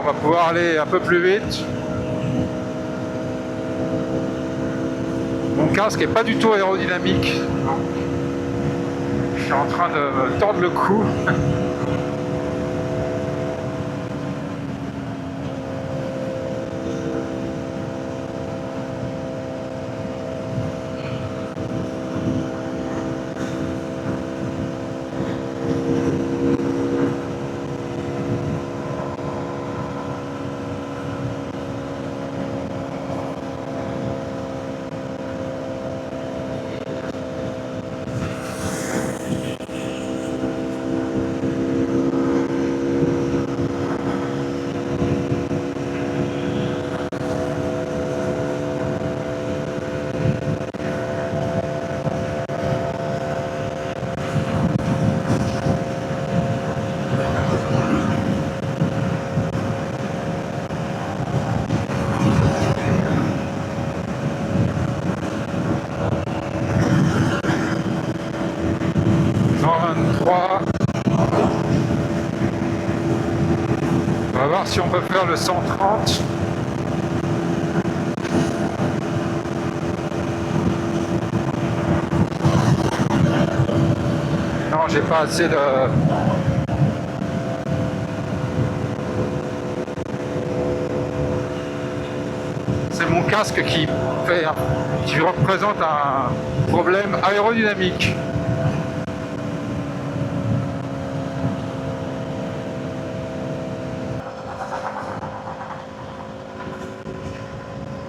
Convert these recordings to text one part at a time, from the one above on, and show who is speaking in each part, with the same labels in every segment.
Speaker 1: on va pouvoir aller un peu plus vite. Mon casque est pas du tout aérodynamique, donc je suis en train de me tordre le cou. On va voir si on peut faire le 130. Non, j'ai pas assez de... C'est mon casque qui représente un problème aérodynamique.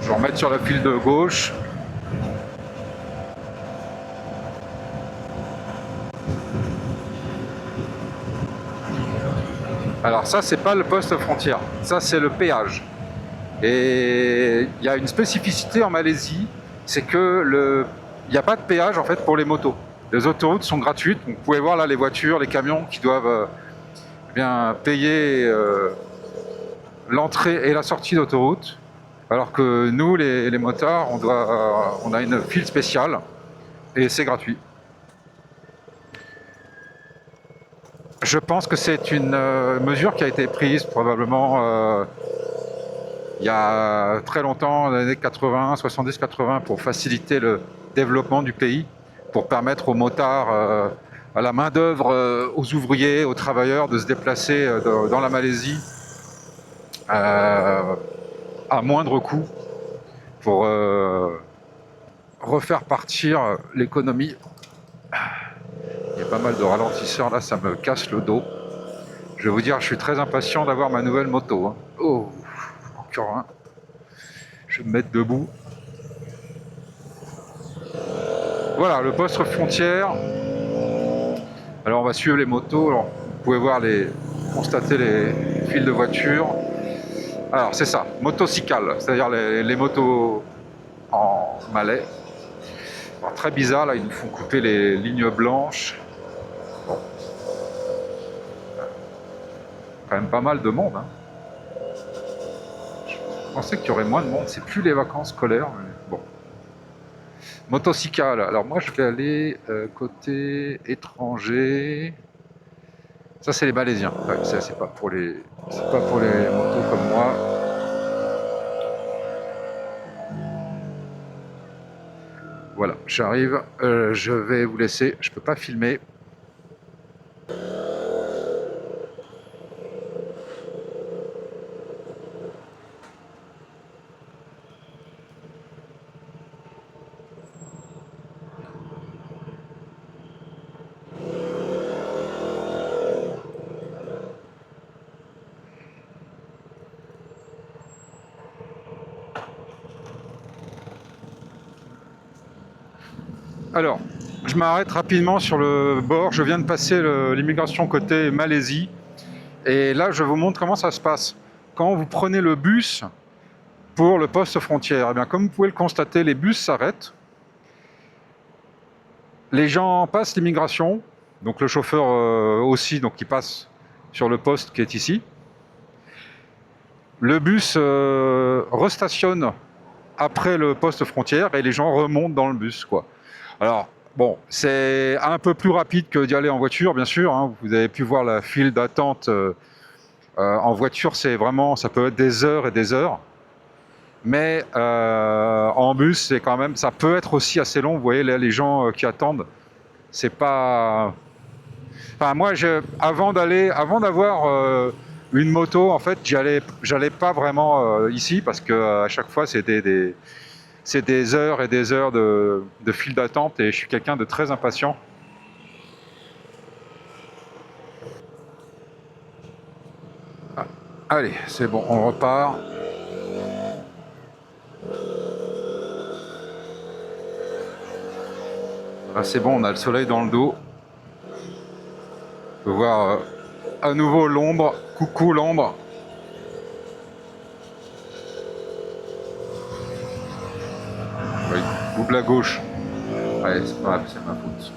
Speaker 1: Je vais remettre sur la file de gauche. Alors ça, c'est pas le poste frontière, ça c'est le péage. Et il y a une spécificité en Malaisie, c'est que il n'y a pas de péage en fait pour les motos. Les autoroutes sont gratuites, vous pouvez voir là les voitures, les camions qui doivent bien payer l'entrée et la sortie d'autoroute. Alors que nous, les motards, on a une file spéciale et c'est gratuit. Je pense que c'est une mesure qui a été prise probablement il y a très longtemps, dans les années 80, 70-80, pour faciliter le développement du pays, pour permettre aux motards, à la main-d'œuvre, aux ouvriers, aux travailleurs de se déplacer dans la Malaisie à moindre coût pour refaire partir l'économie. Il y a pas mal de ralentisseurs là, ça me casse le dos. Je vais vous dire, je suis très impatient d'avoir ma nouvelle moto. Hein. Oh, encore un. Je vais me mettre debout. Voilà, le poste frontière. Alors on va suivre les motos. Alors, vous pouvez voir constater les files de voitures. Alors c'est ça, motocycles, c'est-à-dire les motos en malais. Alors, très bizarre, là ils nous font couper les lignes blanches. Bon. Quand même pas mal de monde. Hein. Je pensais qu'il y aurait moins de monde, c'est plus les vacances scolaires. Mais bon. Motocycle, alors moi je vais aller côté étranger. Ça c'est les Malaisiens, ouais, c'est pas pour les motos comme moi. Voilà, j'arrive, je vais vous laisser, je peux pas filmer. Alors, je m'arrête rapidement sur le bord. Je viens de passer l'immigration côté Malaisie. Et là, je vous montre comment ça se passe. Quand vous prenez le bus pour le poste frontière, eh bien, comme vous pouvez le constater, les bus s'arrêtent. Les gens passent l'immigration. Donc le chauffeur aussi, donc il passe sur le poste qui est ici. Le bus restationne après le poste frontière et les gens remontent dans le bus, quoi. Alors, bon, c'est un peu plus rapide que d'y aller en voiture, bien sûr. Hein. Vous avez pu voir la file d'attente En voiture, c'est vraiment, ça peut être des heures et des heures. Mais en bus, c'est quand même, ça peut être aussi assez long. Vous voyez là, les gens qui attendent, c'est pas. Enfin, moi, avant d'avoir une moto, en fait, j'allais pas vraiment ici parce que à chaque fois, c'est des heures et des heures de file d'attente et je suis quelqu'un de très impatient. Ah, allez, c'est bon, on repart. Ah, c'est bon, on a le soleil dans le dos. On peut voir à nouveau l'ombre. Coucou l'ombre. Oui, double à gauche. Ouais, c'est pas grave, c'est ma faute.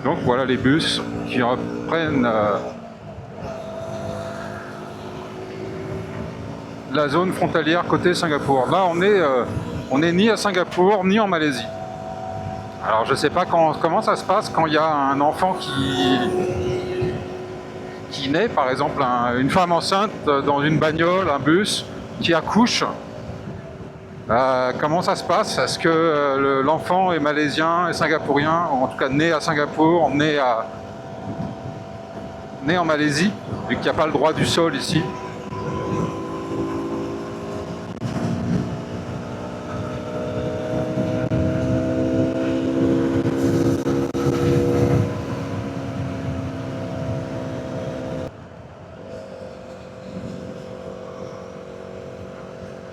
Speaker 1: Donc voilà les bus qui reprennent la zone frontalière côté Singapour. Là on est ni à Singapour ni en Malaisie. Alors je sais pas comment ça se passe quand il y a un enfant qui naît, par exemple une femme enceinte dans une bagnole, un bus, qui accouche. Comment ça se passe? Est-ce que l'enfant est malaisien et singapourien, ou en tout cas né à Singapour, né en Malaisie, vu qu'il n'y a pas le droit du sol ici?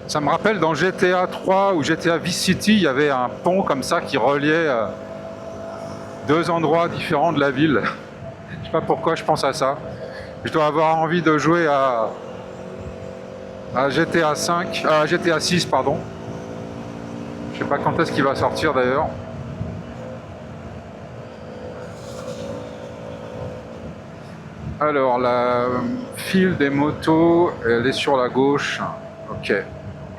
Speaker 1: Ça me rappelle dans GTA 3 ou GTA Vice City, il y avait un pont comme ça qui reliait deux endroits différents de la ville. Je sais pas pourquoi je pense à ça. Je dois avoir envie de jouer à GTA 5, à GTA 6 pardon. Je sais pas quand est-ce qu'il va sortir d'ailleurs. Alors la file des motos, elle est sur la gauche. Ok,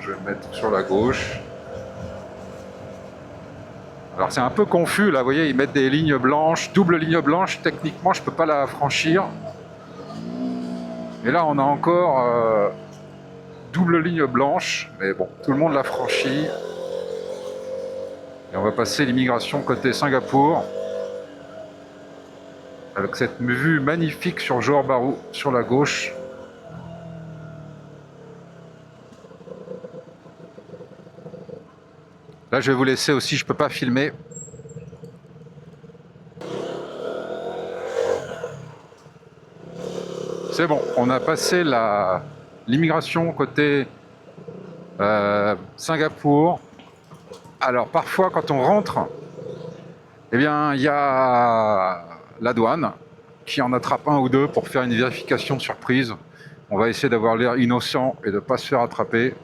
Speaker 1: je vais me mettre sur la gauche. Alors c'est un peu confus là, vous voyez, ils mettent des lignes blanches, double ligne blanche, techniquement je peux pas la franchir. Et là on a encore double ligne blanche, mais bon, tout le monde l'a franchi. Et on va passer l'immigration côté Singapour. Avec cette vue magnifique sur Johor Bahru, sur la gauche. Là je vais vous laisser aussi, je peux pas filmer. C'est bon, on a passé l'immigration côté Singapour. Alors parfois quand on rentre, eh bien il y a la douane qui en attrape un ou deux pour faire une vérification surprise. On va essayer d'avoir l'air innocent et de ne pas se faire attraper.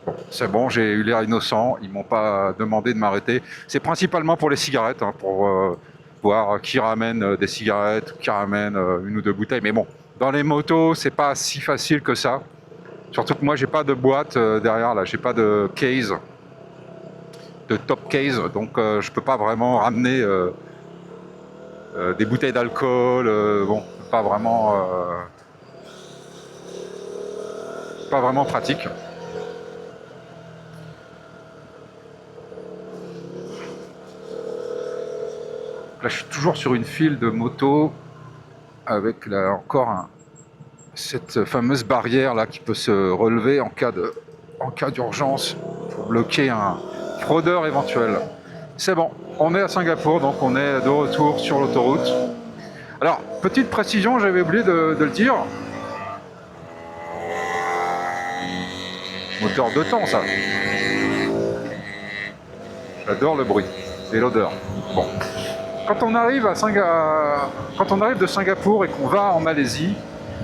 Speaker 1: Bon, c'est bon, j'ai eu l'air innocent, ils m'ont pas demandé de m'arrêter. C'est principalement pour les cigarettes, hein, pour voir qui ramène des cigarettes, qui ramène une ou deux bouteilles. Mais bon, dans les motos, c'est pas si facile que ça. Surtout que moi, j'ai pas de boîte derrière, là, j'ai pas de case, de top case, donc je peux pas vraiment ramener des bouteilles d'alcool. Bon, pas vraiment pratique. Là, je suis toujours sur une file de motos avec là, encore cette fameuse barrière là qui peut se relever en cas d'urgence pour bloquer un fraudeur éventuel. C'est bon, on est à Singapour, donc on est de retour sur l'autoroute. Alors, petite précision, j'avais oublié de le dire. Moteur de temps, ça. J'adore le bruit et l'odeur. Bon. Quand on arrive de Singapour et qu'on va en Malaisie,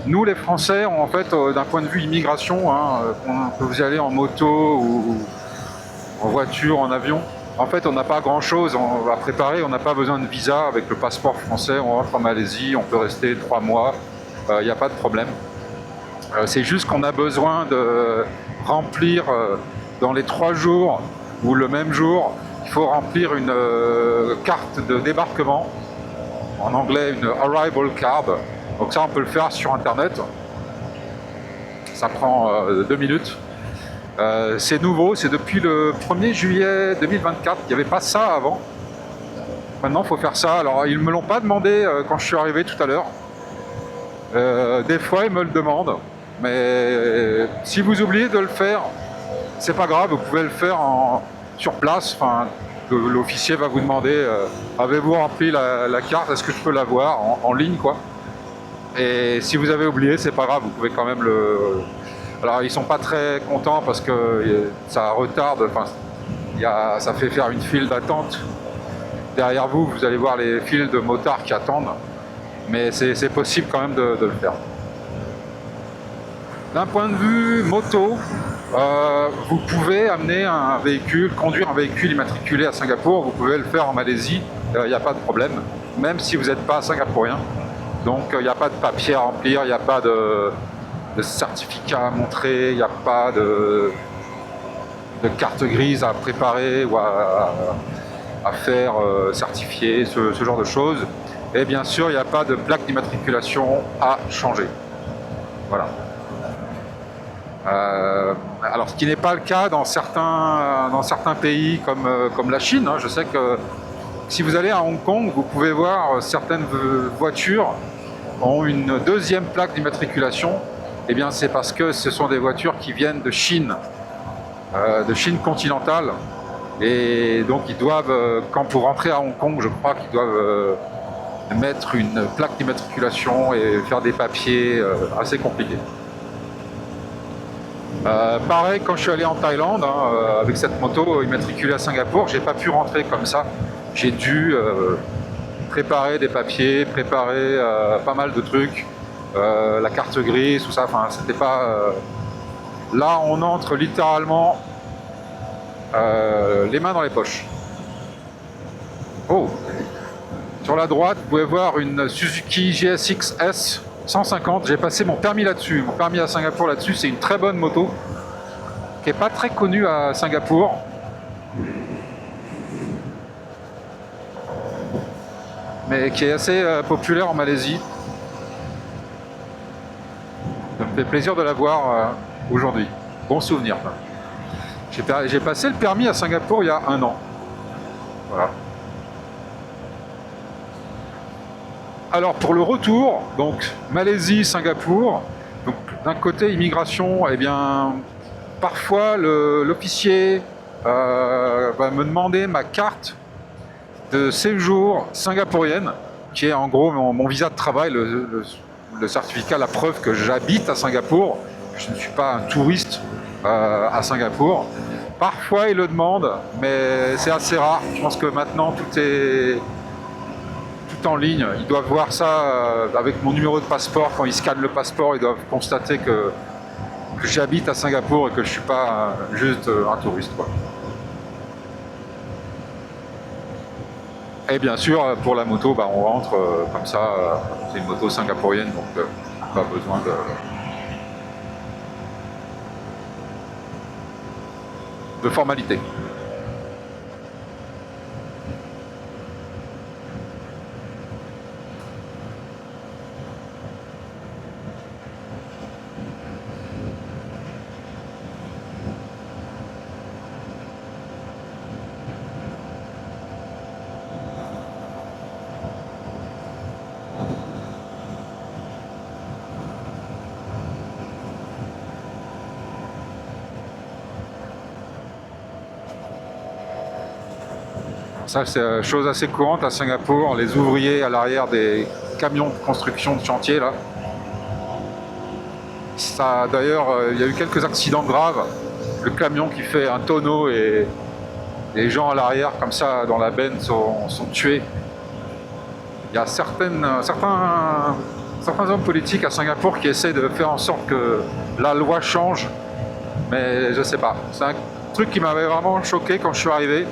Speaker 1: nous les Français, en fait, d'un point de vue immigration, hein, on peut vous y aller en moto ou en voiture, en avion. En fait, on n'a pas grand-chose à préparer, on n'a pas besoin de visa avec le passeport français, on rentre en Malaisie, on peut rester 3 mois, il n'y a pas de problème. C'est juste qu'on a besoin de remplir dans les 3 jours ou le même jour, il faut remplir une carte de débarquement, en anglais une arrival card. Donc ça on peut le faire sur internet, ça prend 2 minutes. C'est nouveau, c'est depuis le 1er juillet 2024, il n'y avait pas ça avant. Maintenant il faut faire ça, alors ils ne me l'ont pas demandé quand je suis arrivé tout à l'heure. Des fois ils me le demandent, mais si vous oubliez de le faire, c'est pas grave, vous pouvez le faire sur place. Enfin, l'officier va vous demander avez-vous rempli la carte, est-ce que je peux la voir en ligne quoi. Et si vous avez oublié, c'est pas grave, vous pouvez quand même le... Alors ils sont pas très contents parce que ça retarde, enfin, ça fait faire une file d'attente. Derrière vous, vous allez voir les files de motards qui attendent, mais c'est possible quand même de le faire. D'un point de vue moto, vous pouvez amener un véhicule, conduire un véhicule immatriculé à Singapour, vous pouvez le faire en Malaisie, il n'y a pas de problème, même si vous n'êtes pas singapourien. Donc il n'y a pas de papier à remplir, il n'y a pas de certificat à montrer, il n'y a pas de carte grise à préparer ou à faire certifier, ce genre de choses. Et bien sûr, il n'y a pas de plaque d'immatriculation à changer. Voilà. Alors, ce qui n'est pas le cas dans certains pays comme la Chine. Je sais que si vous allez à Hong Kong, vous pouvez voir certaines voitures ont une deuxième plaque d'immatriculation. Eh bien, c'est parce que ce sont des voitures qui viennent de Chine continentale. Et donc, ils doivent, pour rentrer à Hong Kong, je crois qu'ils doivent mettre une plaque d'immatriculation et faire des papiers assez compliqués. Pareil, quand je suis allé en Thaïlande avec cette moto immatriculée à Singapour, j'ai pas pu rentrer comme ça. J'ai dû préparer des papiers, préparer pas mal de trucs, la carte grise, tout ça. Enfin, c'était pas. Là, on entre littéralement les mains dans les poches. Oh, sur la droite, vous pouvez voir une Suzuki GSX S 150, j'ai passé mon permis là-dessus. Mon permis à Singapour là-dessus, c'est une très bonne moto qui n'est pas très connue à Singapour. Mais qui est assez populaire en Malaisie. Ça me fait plaisir de la voir aujourd'hui. Bon souvenir. J'ai passé le permis à Singapour il y a 1 an. Voilà. Alors pour le retour, donc Malaisie, Singapour, donc d'un côté immigration, eh bien parfois l'officier va me demander ma carte de séjour singapourienne, qui est en gros mon visa de travail, le certificat, la preuve que j'habite à Singapour, que je ne suis pas un touriste à Singapour. Parfois ils le demandent, mais c'est assez rare. Je pense que maintenant tout est en ligne, ils doivent voir ça avec mon numéro de passeport. Quand ils scannent le passeport, ils doivent constater que j'habite à Singapour et que je suis pas juste un touriste, quoi. Et bien sûr, pour la moto, on rentre comme ça. C'est une moto singapourienne, donc pas besoin de formalité. Ça, c'est chose assez courante à Singapour, les ouvriers à l'arrière des camions de construction de chantier, là. Ça, d'ailleurs, il y a eu quelques accidents graves. Le camion qui fait un tonneau et les gens à l'arrière, comme ça, dans la benne, sont tués. Il y a certains hommes politiques à Singapour qui essaient de faire en sorte que la loi change, mais je sais pas. C'est un truc qui m'avait vraiment choqué quand je suis arrivé.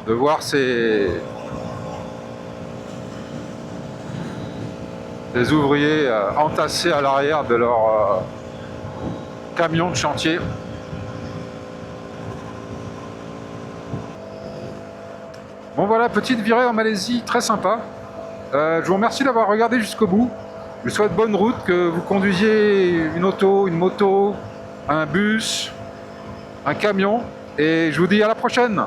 Speaker 1: De voir ces des ouvriers entassés à l'arrière de leur camion de chantier. Bon voilà, petite virée en Malaisie, très sympa. Je vous remercie d'avoir regardé jusqu'au bout. Je vous souhaite bonne route, que vous conduisiez une auto, une moto, un bus, un camion. Et je vous dis à la prochaine.